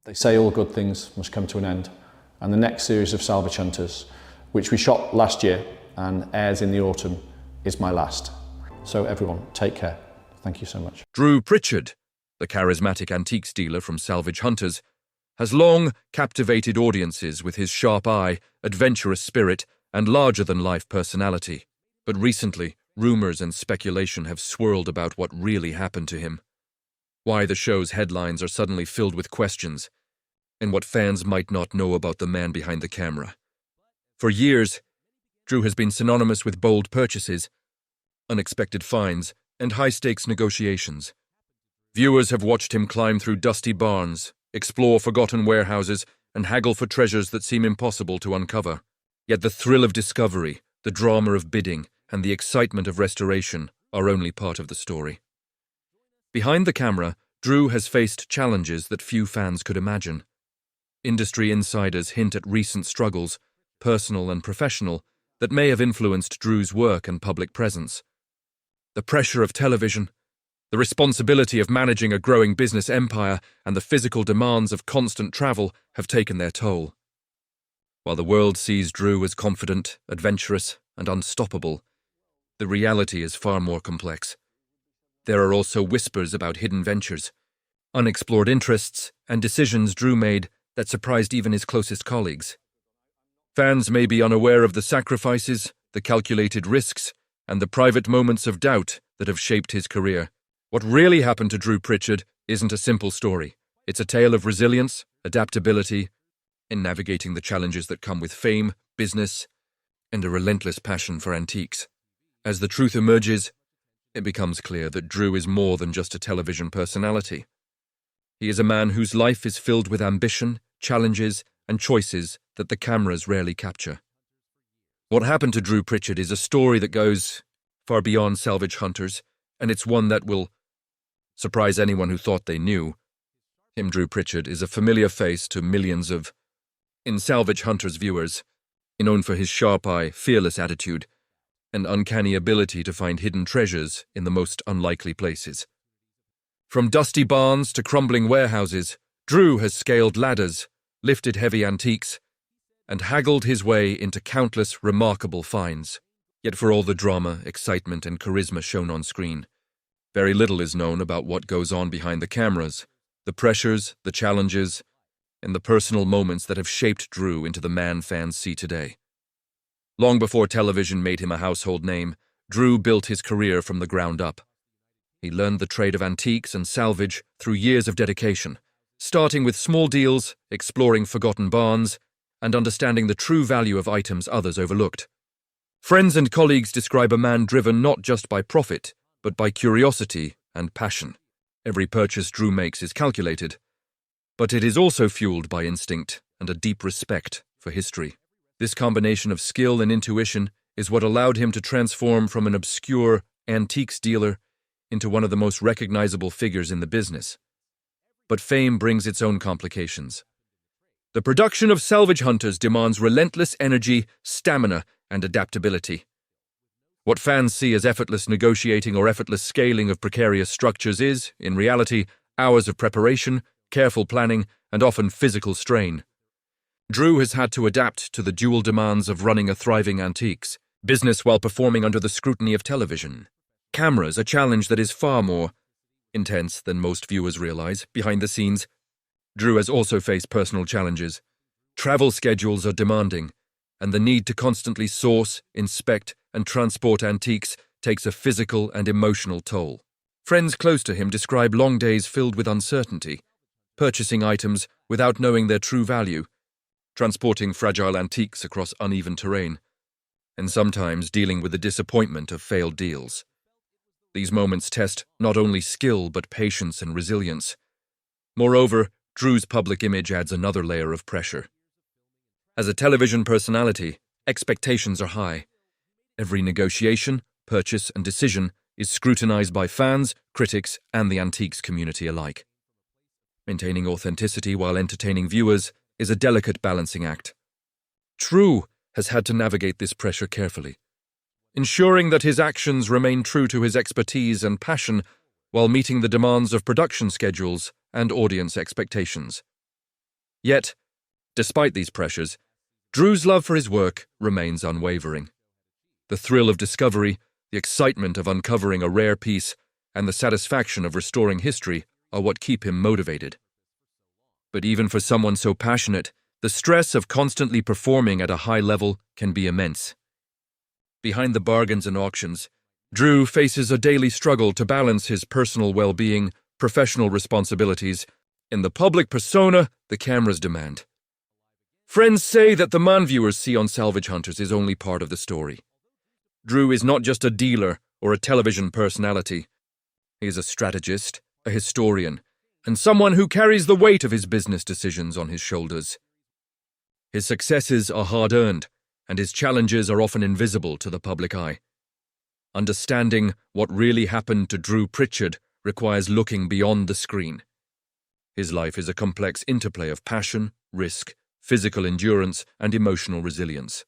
They say all good things must come to an end, and the next series of Salvage Hunters, which we shot last year and airs in the autumn, is my last. So everyone, take care. Thank you so much. Drew Pritchard, the charismatic antiques dealer from Salvage Hunters, has long captivated audiences with his sharp eye, adventurous spirit, and larger-than-life personality. But recently, rumors and speculation have swirled about what really happened to him. Why the show's headlines are suddenly filled with questions, and what fans might not know about the man behind the camera. For years, Drew has been synonymous with bold purchases, unexpected finds, and high-stakes negotiations. Viewers have watched him climb through dusty barns, explore forgotten warehouses, and haggle for treasures that seem impossible to uncover. Yet the thrill of discovery, the drama of bidding, and the excitement of restoration are only part of the story. Behind the camera, Drew has faced challenges that few fans could imagine. Industry insiders hint at recent struggles, personal and professional, that may have influenced Drew's work and public presence. The pressure of television, the responsibility of managing a growing business empire, and the physical demands of constant travel have taken their toll. While the world sees Drew as confident, adventurous, and unstoppable, the reality is far more complex. There are also whispers about hidden ventures, unexplored interests, and decisions Drew made that surprised even his closest colleagues. Fans may be unaware of the sacrifices, the calculated risks, and the private moments of doubt that have shaped his career. What really happened to Drew Pritchard isn't a simple story. It's a tale of resilience, adaptability, and navigating the challenges that come with fame, business, and a relentless passion for antiques. As the truth emerges, it becomes clear that Drew is more than just a television personality. He is a man whose life is filled with ambition, challenges, and choices that the cameras rarely capture. What happened to Drew Pritchard is a story that goes far beyond Salvage Hunters, and it's one that will surprise anyone who thought they knew. Drew Pritchard is a familiar face to millions of Salvage Hunters viewers, known for his sharp eye, fearless attitude, and uncanny ability to find hidden treasures in the most unlikely places. From dusty barns to crumbling warehouses, Drew has scaled ladders, lifted heavy antiques, and haggled his way into countless remarkable finds. Yet for all the drama, excitement, and charisma shown on screen, very little is known about what goes on behind the cameras, the pressures, the challenges, and the personal moments that have shaped Drew into the man fans see today. Long before television made him a household name, Drew built his career from the ground up. He learned the trade of antiques and salvage through years of dedication, starting with small deals, exploring forgotten barns, and understanding the true value of items others overlooked. Friends and colleagues describe a man driven not just by profit, but by curiosity and passion. Every purchase Drew makes is calculated, but it is also fueled by instinct and a deep respect for history. This combination of skill and intuition is what allowed him to transform from an obscure antiques dealer into one of the most recognizable figures in the business. But fame brings its own complications. The production of Salvage Hunters demands relentless energy, stamina, and adaptability. What fans see as effortless negotiating or effortless scaling of precarious structures is, in reality, hours of preparation, careful planning, and often physical strain. Drew has had to adapt to the dual demands of running a thriving antiques business while performing under the scrutiny of television. Cameras, a challenge that is far more intense than most viewers realize. Behind the scenes, Drew has also faced personal challenges. Travel schedules are demanding, and the need to constantly source, inspect, and transport antiques takes a physical and emotional toll. Friends close to him describe long days filled with uncertainty, purchasing items without knowing their true value, transporting fragile antiques across uneven terrain, and sometimes dealing with the disappointment of failed deals. These moments test not only skill but patience and resilience. Moreover, Drew's public image adds another layer of pressure. As a television personality, expectations are high. Every negotiation, purchase, and decision is scrutinized by fans, critics, and the antiques community alike. Maintaining authenticity while entertaining viewers is a delicate balancing act. Drew has had to navigate this pressure carefully, ensuring that his actions remain true to his expertise and passion while meeting the demands of production schedules and audience expectations. Yet, despite these pressures, Drew's love for his work remains unwavering. The thrill of discovery, the excitement of uncovering a rare piece, and the satisfaction of restoring history are what keep him motivated. But even for someone so passionate, the stress of constantly performing at a high level can be immense. Behind the bargains and auctions, Drew faces a daily struggle to balance his personal well-being, professional responsibilities, and the public persona the cameras demand. Friends say that the man viewers see on Salvage Hunters is only part of the story. Drew is not just a dealer or a television personality. He is a strategist, a historian, and someone who carries the weight of his business decisions on his shoulders. His successes are hard-earned, and his challenges are often invisible to the public eye. Understanding what really happened to Drew Pritchard requires looking beyond the screen. His life is a complex interplay of passion, risk, physical endurance, and emotional resilience.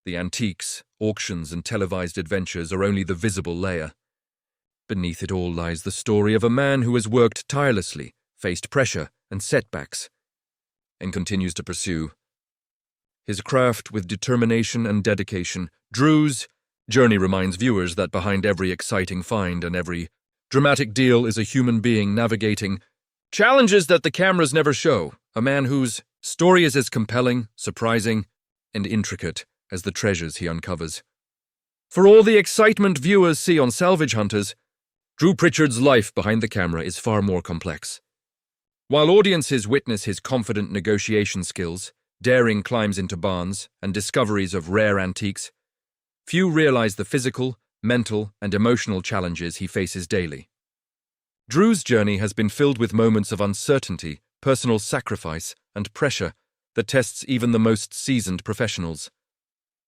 The antiques, auctions, and televised adventures are only the visible layer. Beneath it all lies the story of a man who has worked tirelessly, faced pressure and setbacks, and continues to pursue his craft with determination and dedication. Drew's journey reminds viewers that behind every exciting find and every dramatic deal is a human being navigating challenges that the cameras never show, a man whose story is as compelling, surprising, and intricate as the treasures he uncovers. For all the excitement viewers see on Salvage Hunters, Drew Pritchard's life behind the camera is far more complex. While audiences witness his confident negotiation skills, daring climbs into barns, and discoveries of rare antiques, few realize the physical, mental, and emotional challenges he faces daily. Drew's journey has been filled with moments of uncertainty, personal sacrifice, and pressure that tests even the most seasoned professionals.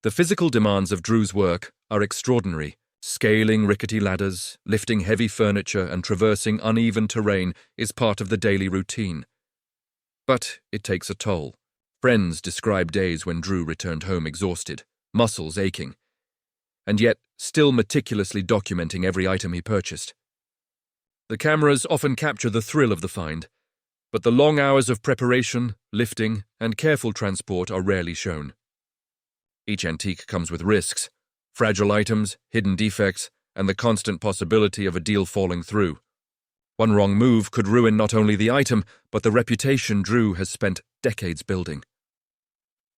The physical demands of Drew's work are extraordinary. Scaling rickety ladders, lifting heavy furniture, and traversing uneven terrain is part of the daily routine. But it takes a toll. Friends describe days when Drew returned home exhausted, muscles aching, and yet still meticulously documenting every item he purchased. The cameras often capture the thrill of the find, but the long hours of preparation, lifting, and careful transport are rarely shown. Each antique comes with risks, fragile items, hidden defects, and the constant possibility of a deal falling through. One wrong move could ruin not only the item, but the reputation Drew has spent decades building.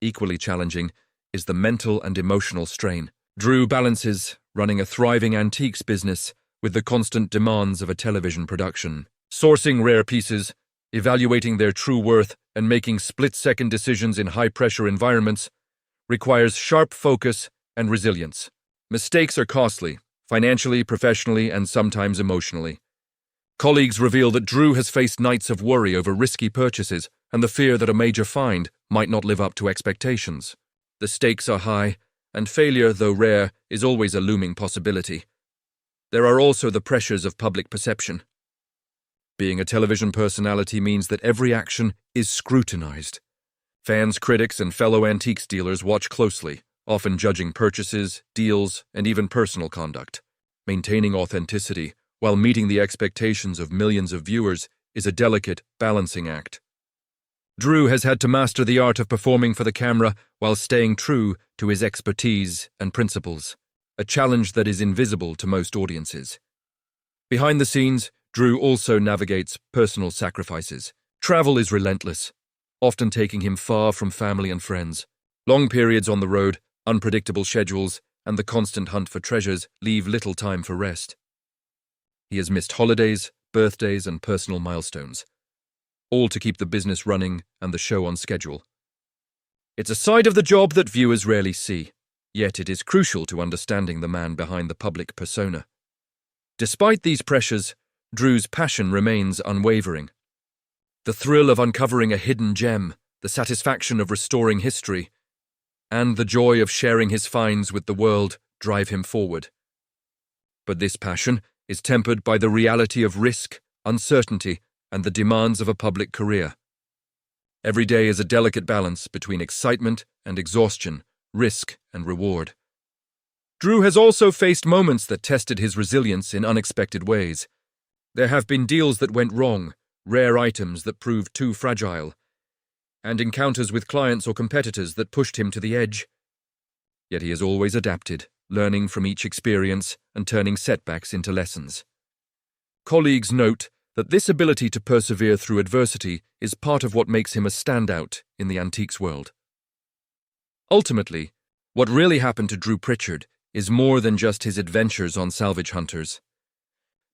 Equally challenging is the mental and emotional strain. Drew balances running a thriving antiques business with the constant demands of a television production, sourcing rare pieces, evaluating their true worth, and making split-second decisions in high-pressure environments requires sharp focus and resilience. Mistakes are costly, financially, professionally, and sometimes emotionally. Colleagues reveal that Drew has faced nights of worry over risky purchases and the fear that a major find might not live up to expectations. The stakes are high, and failure, though rare, is always a looming possibility. There are also the pressures of public perception. Being a television personality means that every action is scrutinized. Fans, critics, and fellow antiques dealers watch closely, often judging purchases, deals, and even personal conduct. Maintaining authenticity while meeting the expectations of millions of viewers is a delicate, balancing act. Drew has had to master the art of performing for the camera while staying true to his expertise and principles, a challenge that is invisible to most audiences. Behind the scenes, Drew also navigates personal sacrifices. Travel is relentless, often taking him far from family and friends. Long periods on the road, unpredictable schedules, and the constant hunt for treasures leave little time for rest. He has missed holidays, birthdays, and personal milestones, all to keep the business running and the show on schedule. It's a side of the job that viewers rarely see, yet it is crucial to understanding the man behind the public persona. Despite these pressures, Drew's passion remains unwavering. The thrill of uncovering a hidden gem, the satisfaction of restoring history, and the joy of sharing his finds with the world drive him forward. But this passion is tempered by the reality of risk, uncertainty, and the demands of a public career. Every day is a delicate balance between excitement and exhaustion, risk and reward. Drew has also faced moments that tested his resilience in unexpected ways. There have been deals that went wrong, rare items that proved too fragile, and encounters with clients or competitors that pushed him to the edge. Yet he has always adapted, learning from each experience and turning setbacks into lessons. Colleagues note that this ability to persevere through adversity is part of what makes him a standout in the antiques world. Ultimately, what really happened to Drew Pritchard is more than just his adventures on Salvage Hunters.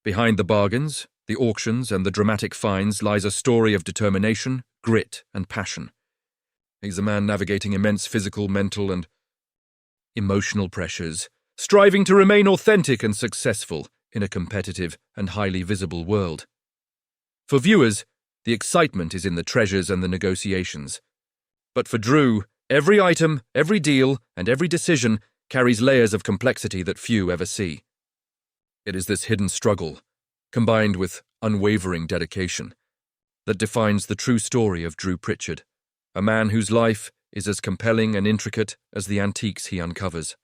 Behind the bargains, the auctions, and the dramatic finds lies a story of determination, grit, and passion. He's a man navigating immense physical, mental, and emotional pressures, striving to remain authentic and successful in a competitive and highly visible world. For viewers, the excitement is in the treasures and the negotiations. But for Drew, every item, every deal, and every decision carries layers of complexity that few ever see. It is this hidden struggle, combined with unwavering dedication, that defines the true story of Drew Pritchard, a man whose life is as compelling and intricate as the antiques he uncovers.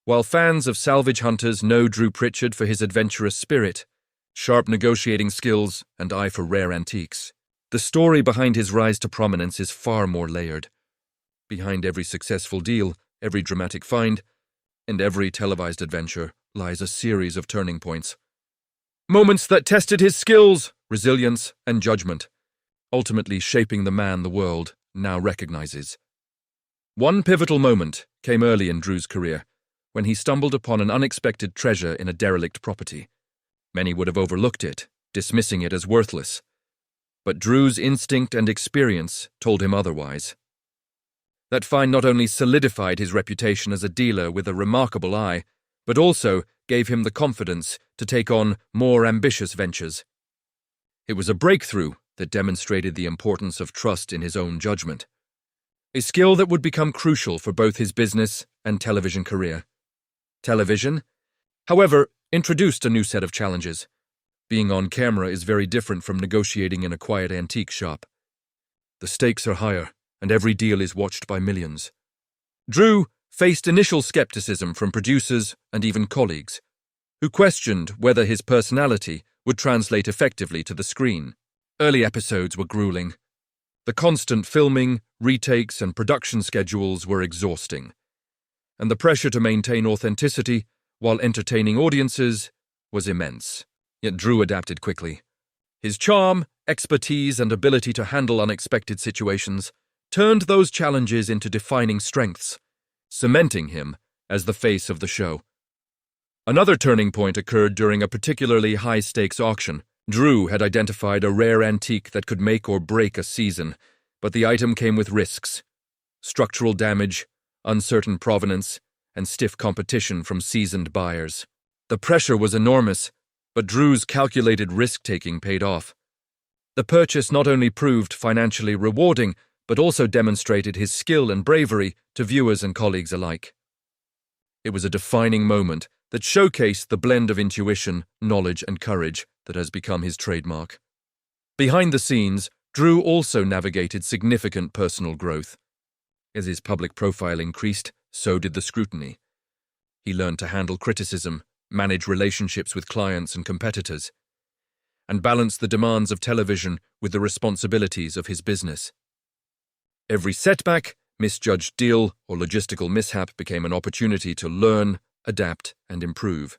While fans of Salvage Hunters know Drew Pritchard for his adventurous spirit, sharp negotiating skills, and eye for rare antiques, the story behind his rise to prominence is far more layered. Behind every successful deal, every dramatic find, and every televised adventure lies a series of turning points. Moments that tested his skills, resilience, and judgment, ultimately shaping the man the world now recognizes. One pivotal moment came early in Drew's career, when he stumbled upon an unexpected treasure in a derelict property. Many would have overlooked it, dismissing it as worthless. But Drew's instinct and experience told him otherwise. That find not only solidified his reputation as a dealer with a remarkable eye, but also gave him the confidence to take on more ambitious ventures. It was a breakthrough that demonstrated the importance of trust in his own judgment, a skill that would become crucial for both his business and television career. Television, however, introduced a new set of challenges. Being on camera is very different from negotiating in a quiet antique shop. The stakes are higher, and every deal is watched by millions. Drew faced initial skepticism from producers and even colleagues, who questioned whether his personality would translate effectively to the screen. Early episodes were grueling. The constant filming, retakes, and production schedules were exhausting, and the pressure to maintain authenticity while entertaining audiences was immense. Yet Drew adapted quickly. His charm, expertise, and ability to handle unexpected situations turned those challenges into defining strengths, cementing him as the face of the show. Another turning point occurred during a particularly high-stakes auction. Drew had identified a rare antique that could make or break a season, but the item came with risks: structural damage, uncertain provenance, and stiff competition from seasoned buyers. The pressure was enormous, but Drew's calculated risk-taking paid off. The purchase not only proved financially rewarding, but also demonstrated his skill and bravery to viewers and colleagues alike. It was a defining moment that showcased the blend of intuition, knowledge, and courage that has become his trademark. Behind the scenes, Drew also navigated significant personal growth. As his public profile increased, so did the scrutiny. He learned to handle criticism, manage relationships with clients and competitors, and balance the demands of television with the responsibilities of his business. Every setback, misjudged deal, or logistical mishap became an opportunity to learn, adapt, and improve.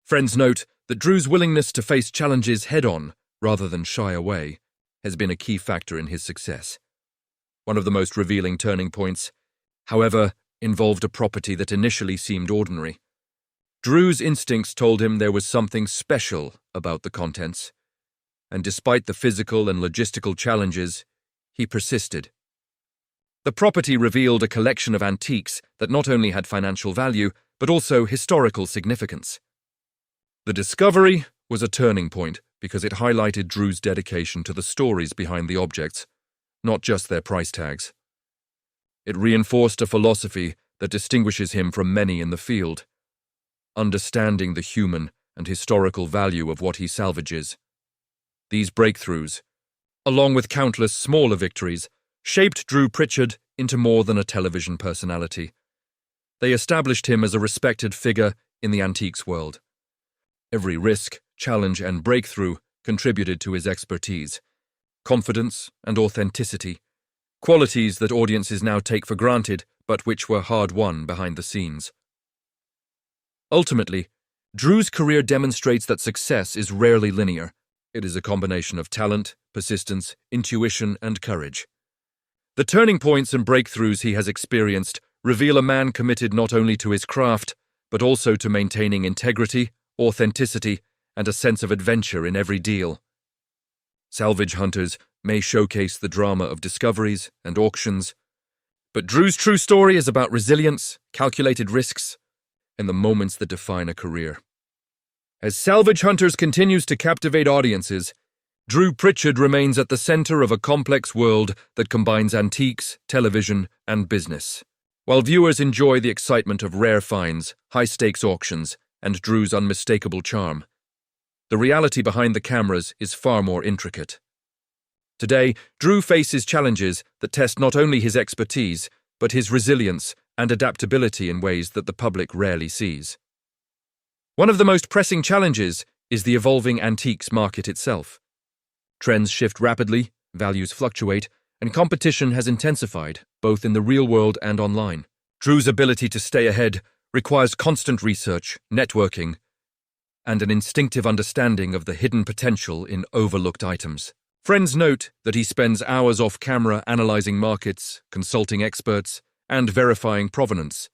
Friends note that Drew's willingness to face challenges head-on, rather than shy away, has been a key factor in his success. One of the most revealing turning points, however, involved a property that initially seemed ordinary. Drew's instincts told him there was something special about the contents, and despite the physical and logistical challenges, he persisted. The property revealed a collection of antiques that not only had financial value, but also historical significance. The discovery was a turning point because it highlighted Drew's dedication to the stories behind the objects, not just their price tags. It reinforced a philosophy that distinguishes him from many in the field: understanding the human and historical value of what he salvages. These breakthroughs, along with countless smaller victories, shaped Drew Pritchard into more than a television personality. They established him as a respected figure in the antiques world. Every risk, challenge, and breakthrough contributed to his expertise, confidence, and authenticity, qualities that audiences now take for granted, but which were hard-won behind the scenes. Ultimately, Drew's career demonstrates that success is rarely linear. It is a combination of talent, persistence, intuition, and courage. The turning points and breakthroughs he has experienced reveal a man committed not only to his craft, but also to maintaining integrity, authenticity, and a sense of adventure in every deal. Salvage Hunters may showcase the drama of discoveries and auctions, but Drew's true story is about resilience, calculated risks, and the moments that define a career. As Salvage Hunters continues to captivate audiences, Drew Pritchard remains at the center of a complex world that combines antiques, television, and business. While viewers enjoy the excitement of rare finds, high-stakes auctions, and Drew's unmistakable charm, the reality behind the cameras is far more intricate. Today, Drew faces challenges that test not only his expertise, but his resilience and adaptability in ways that the public rarely sees. One of the most pressing challenges is the evolving antiques market itself. Trends shift rapidly, values fluctuate, and competition has intensified, both in the real world and online. Drew's ability to stay ahead requires constant research, networking, and an instinctive understanding of the hidden potential in overlooked items. Friends note that he spends hours off camera analyzing markets, consulting experts, and verifying provenance,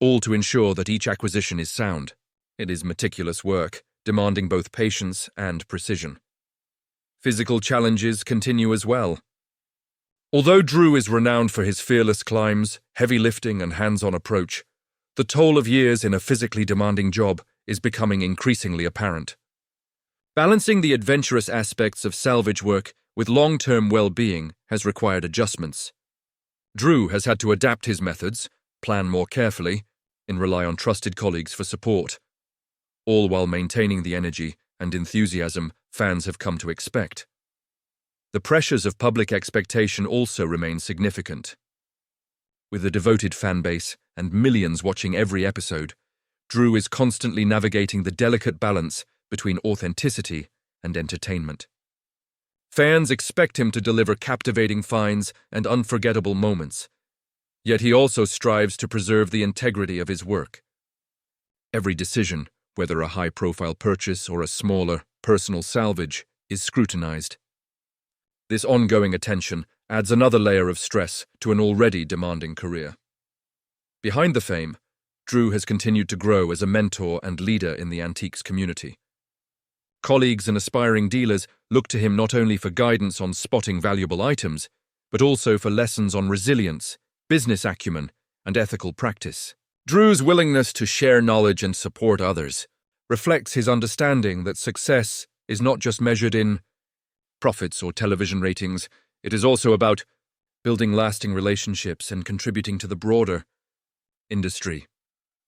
all to ensure that each acquisition is sound. It is meticulous work, demanding both patience and precision. Physical challenges continue as well. Although Drew is renowned for his fearless climbs, heavy lifting, and hands-on approach, the toll of years in a physically demanding job is becoming increasingly apparent. Balancing the adventurous aspects of salvage work with long-term well-being has required adjustments. Drew has had to adapt his methods, plan more carefully, and rely on trusted colleagues for support, all while maintaining the energy and enthusiasm fans have come to expect. The pressures of public expectation also remain significant. With a devoted fan base and millions watching every episode, Drew is constantly navigating the delicate balance between authenticity and entertainment. Fans expect him to deliver captivating finds and unforgettable moments, yet he also strives to preserve the integrity of his work. Every decision, whether a high-profile purchase or a smaller, personal salvage, is scrutinized. This ongoing attention adds another layer of stress to an already demanding career. Behind the fame, Drew has continued to grow as a mentor and leader in the antiques community. Colleagues and aspiring dealers look to him not only for guidance on spotting valuable items, but also for lessons on resilience, business acumen, and ethical practice. Drew's willingness to share knowledge and support others reflects his understanding that success is not just measured in profits or television ratings. It is also about building lasting relationships and contributing to the broader industry.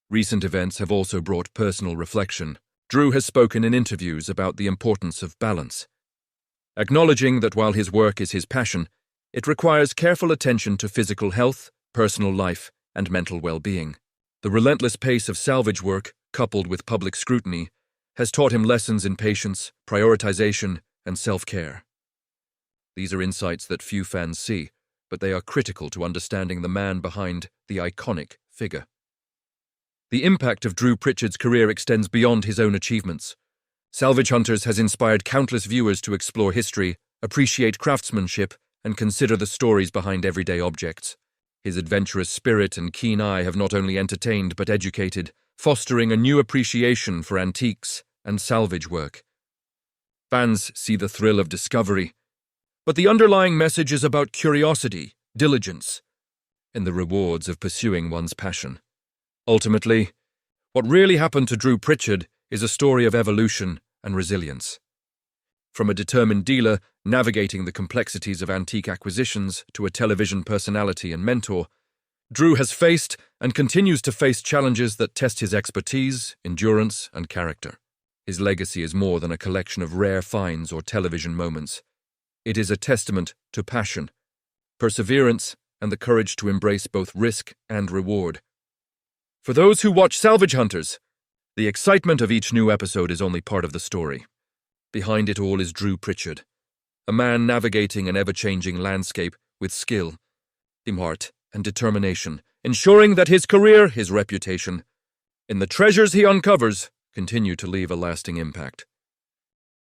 Recent events have also brought personal reflection. Drew has spoken in interviews about the importance of balance, acknowledging that while his work is his passion, it requires careful attention to physical health, personal life, and mental well-being. The relentless pace of salvage work, coupled with public scrutiny, has taught him lessons in patience, prioritization, and self-care. These are insights that few fans see, but they are critical to understanding the man behind the iconic figure. The impact of Drew Pritchard's career extends beyond his own achievements. Salvage Hunters has inspired countless viewers to explore history, appreciate craftsmanship, and consider the stories behind everyday objects. His adventurous spirit and keen eye have not only entertained but educated, fostering a new appreciation for antiques and salvage work. Fans see the thrill of discovery, but the underlying message is about curiosity, diligence, and the rewards of pursuing one's passion. Ultimately, what really happened to Drew Pritchard is a story of evolution and resilience. From a determined dealer navigating the complexities of antique acquisitions to a television personality and mentor, Drew has faced and continues to face challenges that test his expertise, endurance, and character. His legacy is more than a collection of rare finds or television moments. It is a testament to passion, perseverance, and the courage to embrace both risk and reward. For those who watch Salvage Hunters, the excitement of each new episode is only part of the story. Behind it all is Drew Pritchard, a man navigating an ever-changing landscape with skill, heart, and determination, ensuring that his career, his reputation, and the treasures he uncovers continue to leave a lasting impact.